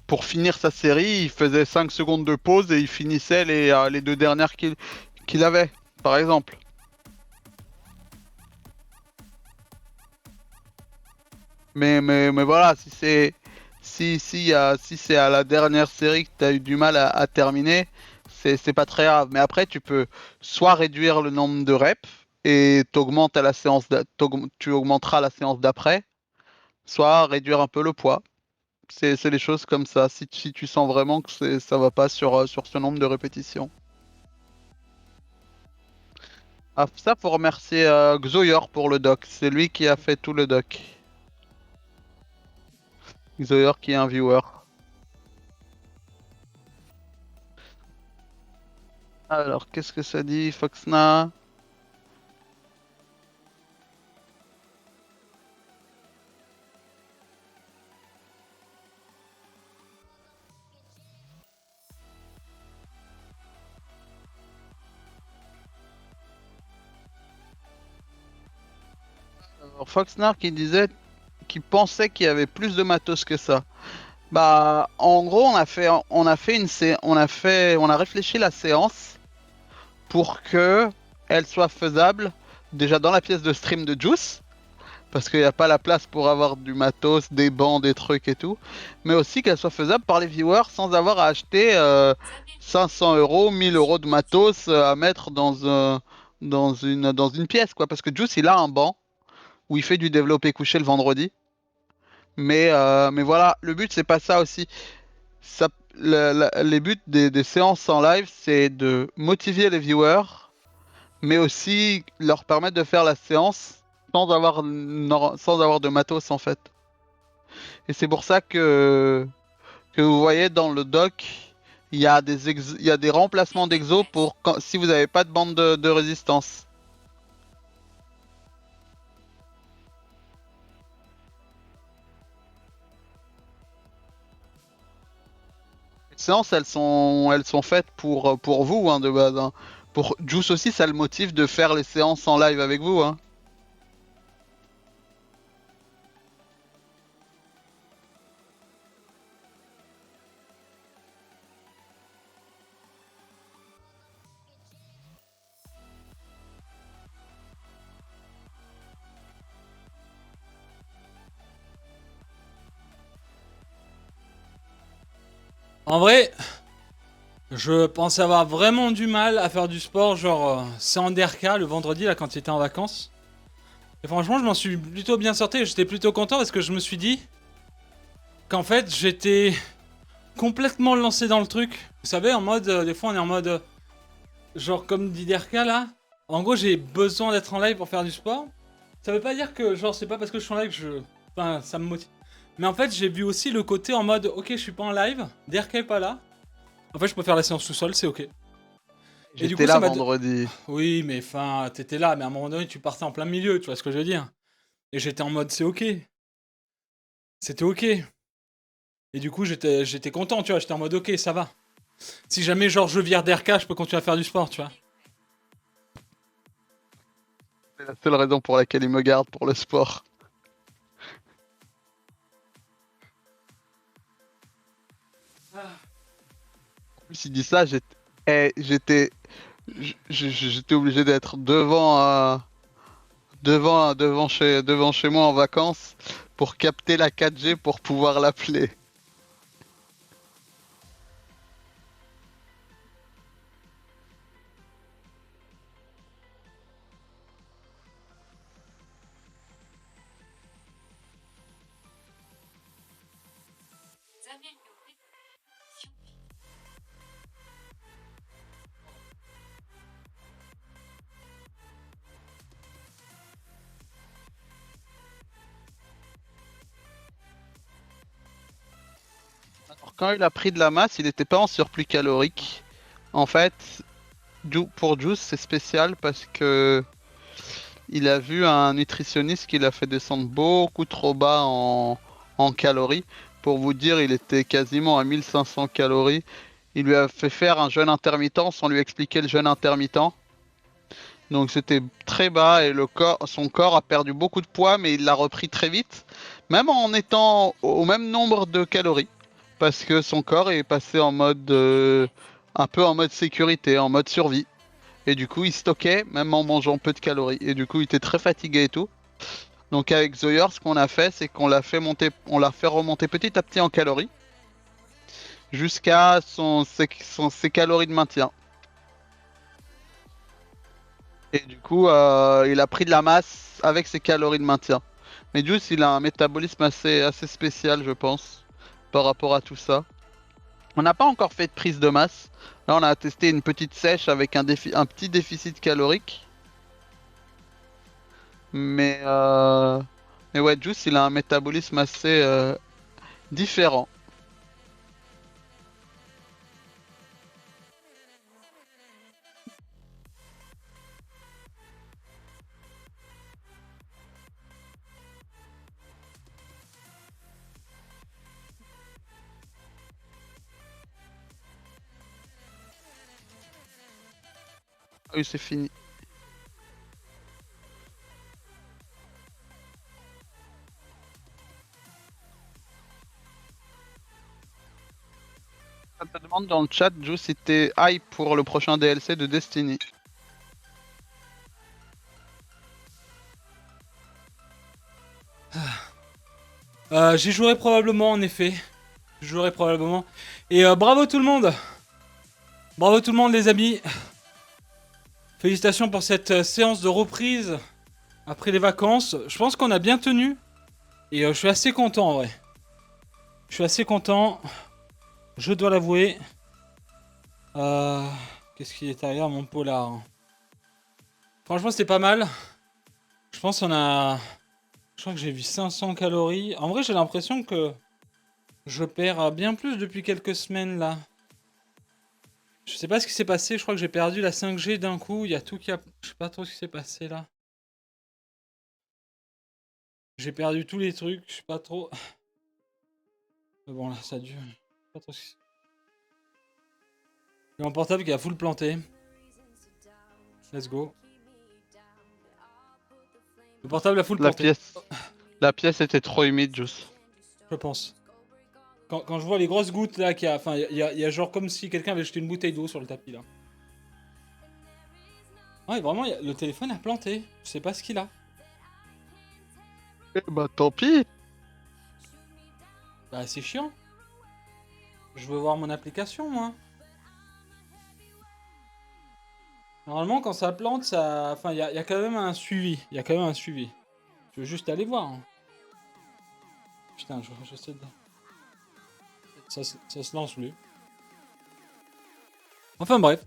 pour finir sa série, il faisait 5 secondes de pause et il finissait les 2 dernières qu'il avait, par exemple. Mais voilà, si c'est à la dernière série que tu as eu du mal à terminer, c'est pas très grave. Mais après, tu peux soit réduire le nombre de reps et t'augmentes à la séance tu augmenteras la séance d'après, soit réduire un peu le poids. C'est des choses comme ça, si tu sens vraiment que ça va pas sur ce nombre de répétitions. Ah, ça, faut remercier Xoyor pour le doc. C'est lui qui a fait tout le doc. Xoyor qui est un viewer. Alors, qu'est-ce que ça dit, Foxna? Alors, Foxnar qui disait qu'il pensait qu'il y avait plus de matos que ça. Bah, en gros, on a réfléchi la séance pour que elle soit faisable déjà dans la pièce de stream de Juice, parce qu'il n'y a pas la place pour avoir du matos, des bancs, des trucs et tout, mais aussi qu'elle soit faisable par les viewers sans avoir à acheter 500 euros, 1000 euros de matos à mettre dans une pièce, quoi. Parce que Juice, il a un banc où il fait du développé couché le vendredi. Mais voilà, le but, c'est pas ça aussi. Ça, les buts des séances en live, c'est de motiver les viewers, mais aussi leur permettre de faire la séance sans avoir de matos en fait. Et c'est pour ça que vous voyez dans le doc, il y a des remplacements d'exo pour si vous n'avez pas de bande de résistance. Les séances, elles sont faites pour vous hein, de base. Hein. Pour Juice aussi, ça le motive de faire les séances en live avec vous. Hein. En vrai, je pensais avoir vraiment du mal à faire du sport, genre c'est en DRK le vendredi là quand tu étais en vacances. Et franchement, je m'en suis plutôt bien sorti et j'étais plutôt content parce que je me suis dit qu'en fait j'étais complètement lancé dans le truc. Vous savez, en mode, des fois on est en mode, genre comme dit DRK là. En gros, j'ai besoin d'être en live pour faire du sport. Ça veut pas dire que, genre, c'est pas parce que je suis en live que je. Enfin, ça me motive. Mais en fait, j'ai vu aussi le côté en mode, ok, je suis pas en live, DRK est pas là. En fait, je peux faire la séance tout seul, c'est ok. Et du J'étais coup, ça là m'a. vendredi. Oui, mais enfin, t'étais là, mais à un moment donné, tu partais en plein milieu, tu vois ce que je veux dire. Et j'étais en mode, c'est ok. C'était ok. Et du coup, j'étais content, tu vois, j'étais en mode, ok, ça va. Si jamais, genre, je vire DRK, je peux continuer à faire du sport, tu vois. C'est la seule raison pour laquelle il me garde pour le sport. En plus, il dit ça, j'étais obligé d'être devant chez moi en vacances pour capter la 4G pour pouvoir l'appeler. quand il a pris de la masse, il n'était pas en surplus calorique. En fait, pour Juice, c'est spécial parce que il a vu un nutritionniste qui l'a fait descendre beaucoup trop bas en calories. Pour vous dire, il était quasiment à 1500 calories. Il lui a fait faire un jeûne intermittent sans lui expliquer le jeûne intermittent. Donc c'était très bas et son corps a perdu beaucoup de poids, mais il l'a repris très vite, même en étant au même nombre de calories, parce que son corps est passé en mode un peu en mode sécurité, en mode survie. Et du coup, il stockait même en mangeant peu de calories. Et du coup, il était très fatigué et tout. Donc avec Zoyer, ce qu'on a fait, c'est qu'on l'a fait monter, on l'a fait remonter petit à petit en calories jusqu'à ses calories de maintien. Et du coup, il a pris de la masse avec ses calories de maintien. Mais Juice, il a un métabolisme assez spécial, je pense, par rapport à tout ça. On n'a pas encore fait de prise de masse. Là, on a testé une petite sèche avec un petit déficit calorique. Mais, euh... Mais ouais, Juice, il a un métabolisme assez différent. Ah oui, c'est fini. Ça te demande dans le chat, Juice, si t'es hype pour le prochain DLC de Destiny. J'y jouerai probablement, en effet. J'y jouerai probablement. Et bravo tout le monde. Bravo tout le monde, les amis. Félicitations pour cette séance de reprise après les vacances. Je pense qu'on a bien tenu. Et je suis assez content, en vrai. Je suis assez content. Je dois l'avouer. Qu'est-ce qu'il est derrière mon polar? Franchement, c'était pas mal. Je pense qu'on a... Je crois que j'ai vu 500 calories. En vrai, j'ai l'impression que je perds bien plus depuis quelques semaines, là. Je sais pas ce qui s'est passé. Je crois que j'ai perdu la 5G d'un coup. Il y a tout qui a... Je sais pas trop ce qui s'est passé, là. J'ai perdu tous les trucs. Je sais pas trop... Mais bon, là, ça dure. Je sais pas trop ce qui... J'ai mon portable qui a full planté. Let's go. Le portable a full planté. La pièce était trop humide, Juice. Je pense. Quand je vois les grosses gouttes là, qu'il y a, enfin, il y a genre comme si quelqu'un avait jeté une bouteille d'eau sur le tapis là. Ouais, vraiment, le téléphone a planté. Je sais pas ce qu'il a. Eh bah tant pis. Bah, c'est chiant. Je veux voir mon application, moi. Normalement, quand ça plante, ça. Enfin, il y a quand même un suivi. Il y a quand même un suivi. Je veux juste aller voir. Hein. Putain, je sais. Ça se lance plus. Enfin, bref.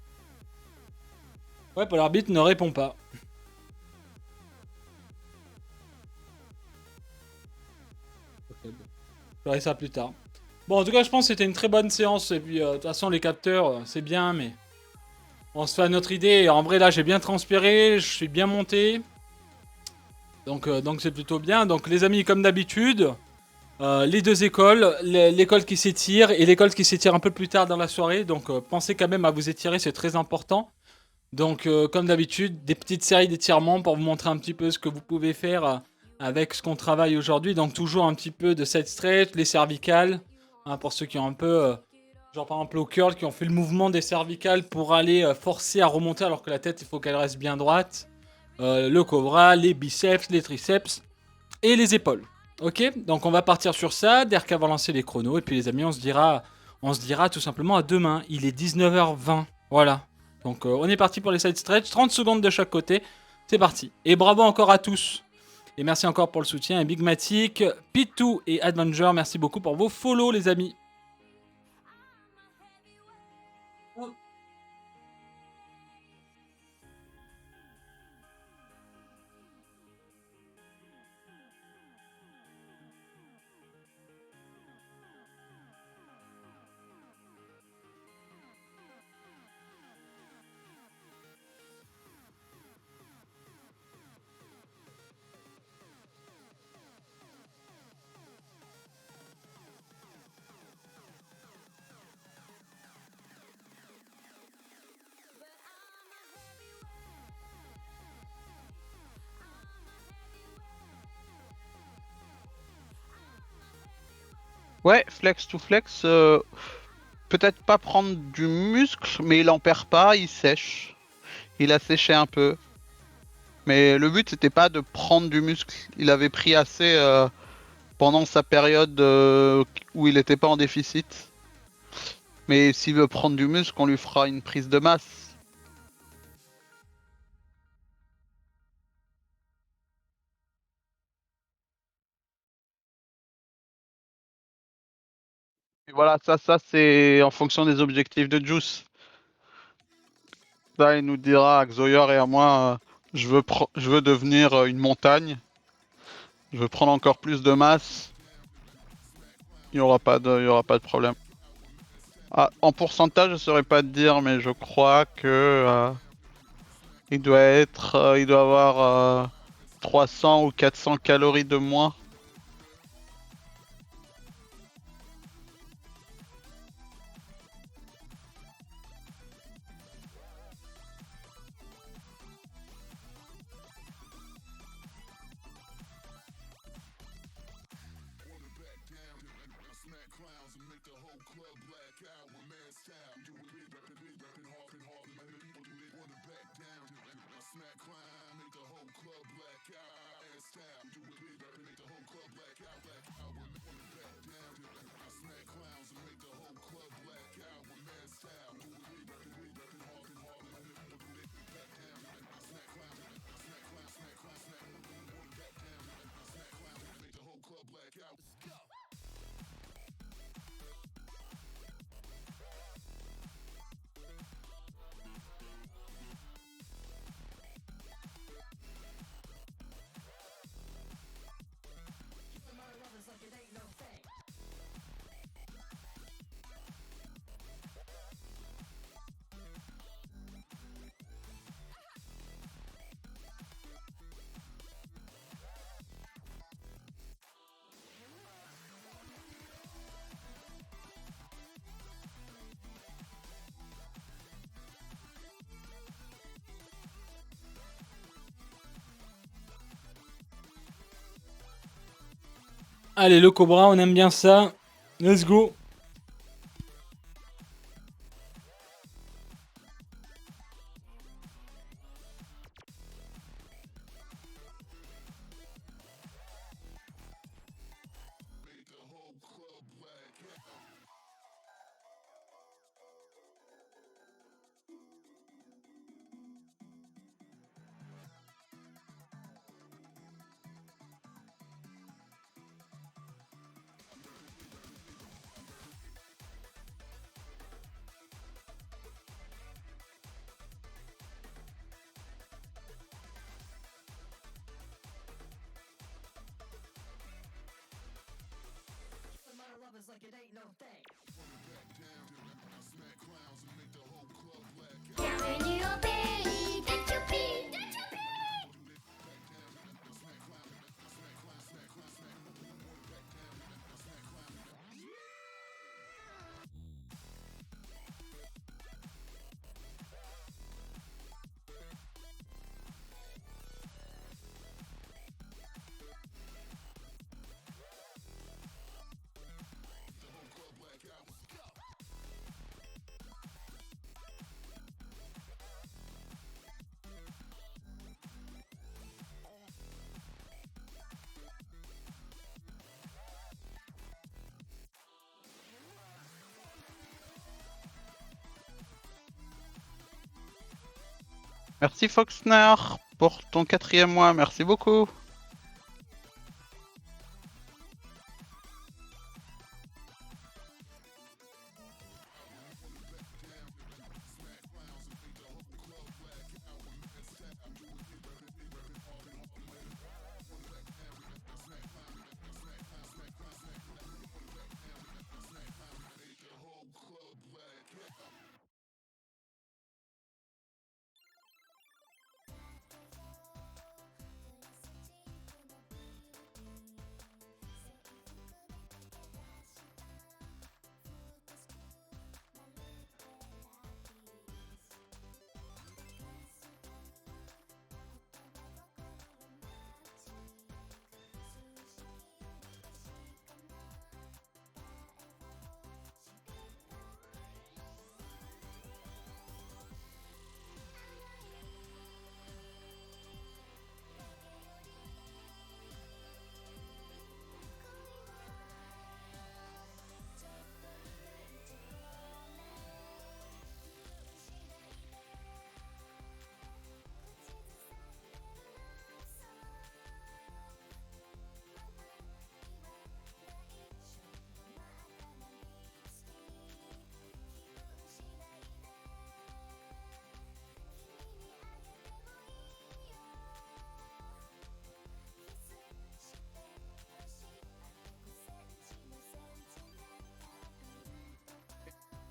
Ouais, pour l'arbitre ne répond pas. Ok, bon. Je verrai ça plus tard. Bon, en tout cas, je pense que c'était une très bonne séance. Et puis, de toute façon, les capteurs, c'est bien, mais on se fait à notre idée. Et en vrai, là, j'ai bien transpiré. Je suis bien monté. Donc c'est plutôt bien. Donc, les amis, comme d'habitude, les deux écoles. L'école qui s'étire et l'école qui s'étire un peu plus tard dans la soirée. Donc, pensez quand même à vous étirer, c'est très important. Donc, comme d'habitude, des petites séries d'étirements pour vous montrer un petit peu ce que vous pouvez faire avec ce qu'on travaille aujourd'hui. Donc, toujours un petit peu de side stretch, les cervicales. Hein, pour ceux qui ont un peu, genre par exemple au curl, qui ont fait le mouvement des cervicales pour aller forcer à remonter alors que la tête, il faut qu'elle reste bien droite. Le cobra, les biceps, les triceps et les épaules. Ok, donc on va partir sur ça. Derek va lancer les chronos. Et puis les amis, on se dira tout simplement à demain. Il est 19h20. Voilà. Donc on est parti pour les side stretch. 30 secondes de chaque côté. C'est parti. Et bravo encore à tous. Et merci encore pour le soutien. Et Bigmatic, Pitou et Advenger, merci beaucoup pour vos follow les amis. Ouais, flex to flex, peut-être pas prendre du muscle, mais il en perd pas, il sèche. Il a séché un peu. Mais le but c'était pas de prendre du muscle. Il avait pris assez pendant sa période où il était pas en déficit. Mais s'il veut prendre du muscle, on lui fera une prise de masse. Et voilà, ça c'est en fonction des objectifs de Juice. Là, il nous dira à Xoyer et à moi, je veux devenir une montagne. Je veux prendre encore plus de masse. Il y aura pas de problème. Ah, en pourcentage, je saurais pas te dire, mais je crois que il doit avoir 300 ou 400 calories de moins. Allez, le Cobra, on aime bien ça. Let's go. Bienvenue au pays des toupies. Merci Foxner pour ton 4e mois, merci beaucoup.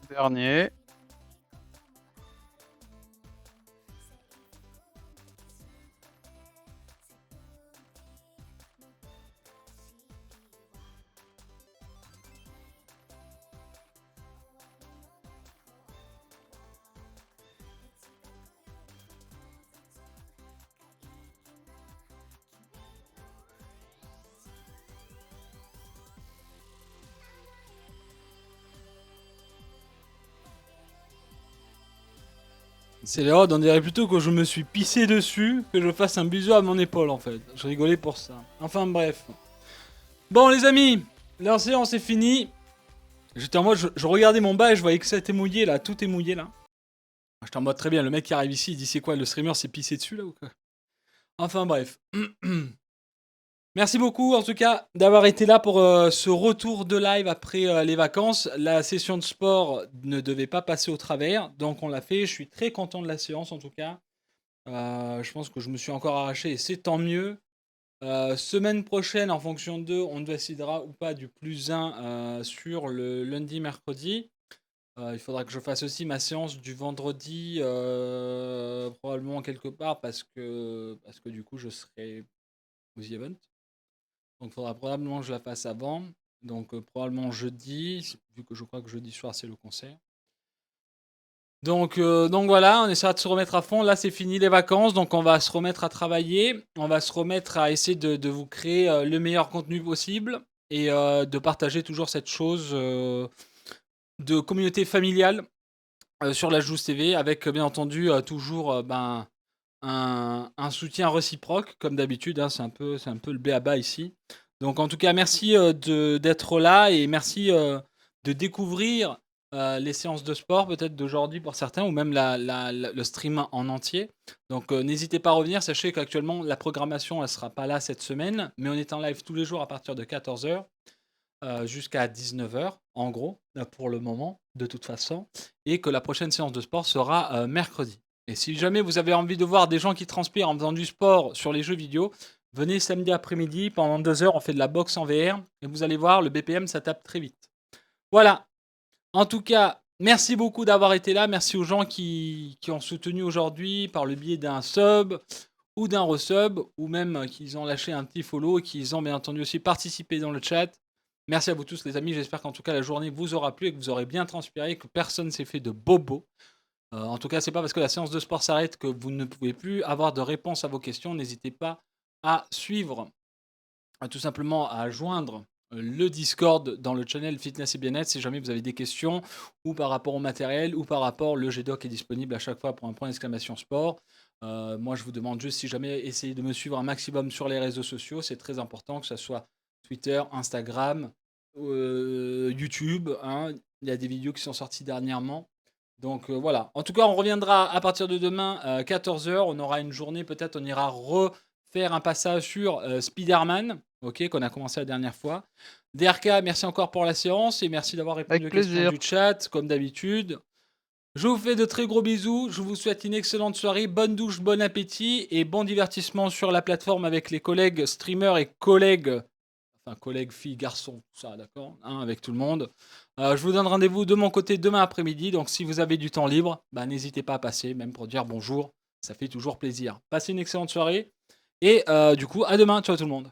Dernier. C'est l'erreur, on dirait plutôt que je me suis pissé dessus, que je fasse un bisou à mon épaule en fait. Je rigolais pour ça. Enfin bref. Bon les amis, la séance est finie. J'étais en mode, je regardais mon bas et je voyais que ça était mouillé là, tout est mouillé là. J'étais en mode très bien, le mec qui arrive ici, il dit c'est quoi, le streamer s'est pissé dessus là ou quoi? Enfin bref. Merci beaucoup en tout cas d'avoir été là pour ce retour de live après les vacances. La session de sport ne devait pas passer au travers, donc on l'a fait. Je suis très content de la séance en tout cas. Je pense que je me suis encore arraché et c'est tant mieux. Semaine prochaine, en fonction d'eux, on décidera ou pas du plus 1 sur le lundi, mercredi. Il faudra que je fasse aussi ma séance du vendredi, probablement quelque part parce que du coup je serai aux event. Donc il faudra probablement que je la fasse avant. Donc probablement jeudi, vu que je crois que jeudi soir c'est le concert. Donc voilà, on essaiera de se remettre à fond. Là c'est fini les vacances, donc on va se remettre à travailler. On va se remettre à essayer de vous créer le meilleur contenu possible et de partager toujours cette chose de communauté familiale sur la Jousse TV avec bien entendu toujours un soutien réciproque comme d'habitude, hein, c'est un peu le b.a.-ba ici. Donc en tout cas merci d'être là et merci de découvrir les séances de sport peut-être d'aujourd'hui pour certains ou même le stream en entier. Donc n'hésitez pas à revenir, sachez qu'actuellement la programmation elle sera pas là cette semaine, mais on est en live tous les jours à partir de 14h. Jusqu'à 19h, en gros, pour le moment, de toute façon, et que la prochaine séance de sport sera mercredi. Et si jamais vous avez envie de voir des gens qui transpirent en faisant du sport sur les jeux vidéo, venez samedi après-midi, pendant 2 heures, on fait de la boxe en VR, et vous allez voir, le BPM, ça tape très vite. Voilà. En tout cas, merci beaucoup d'avoir été là, merci aux gens qui ont soutenu aujourd'hui par le biais d'un sub, ou d'un resub, ou même qu'ils ont lâché un petit follow, et qu'ils ont bien entendu aussi participé dans le chat. Merci à vous tous les amis, j'espère qu'en tout cas la journée vous aura plu et que vous aurez bien transpiré, que personne s'est fait de bobo. En tout cas, c'est pas parce que la séance de sport s'arrête que vous ne pouvez plus avoir de réponse à vos questions. N'hésitez pas à suivre, tout simplement à joindre le Discord dans le channel Fitness et Bien-être si jamais vous avez des questions ou par rapport au matériel ou par rapport le GDoc est disponible à chaque fois pour un point d'exclamation sport. Moi, je vous demande juste si jamais essayez de me suivre un maximum sur les réseaux sociaux, c'est très important que ce soit Twitter, Instagram, YouTube, hein. Il y a des vidéos qui sont sorties dernièrement. Donc voilà. En tout cas, on reviendra à partir de demain 14h. On aura une journée, peut-être on ira refaire un passage sur Spider-Man, ok, qu'on a commencé la dernière fois. DRK, merci encore pour la séance et merci d'avoir répondu Avec aux questions plaisir. du chat, comme d'habitude. Je vous fais de très gros bisous. Je vous souhaite une excellente soirée, bonne douche, bon appétit et bon divertissement sur la plateforme avec les collègues streamers et collègues. Enfin, collègues, filles, garçons, tout ça, d'accord, hein, avec tout le monde. Je vous donne rendez-vous de mon côté demain après-midi. Donc, si vous avez du temps libre, n'hésitez pas à passer, même pour dire bonjour. Ça fait toujours plaisir. Passez une excellente soirée. Et du coup, à demain. Ciao tout le monde.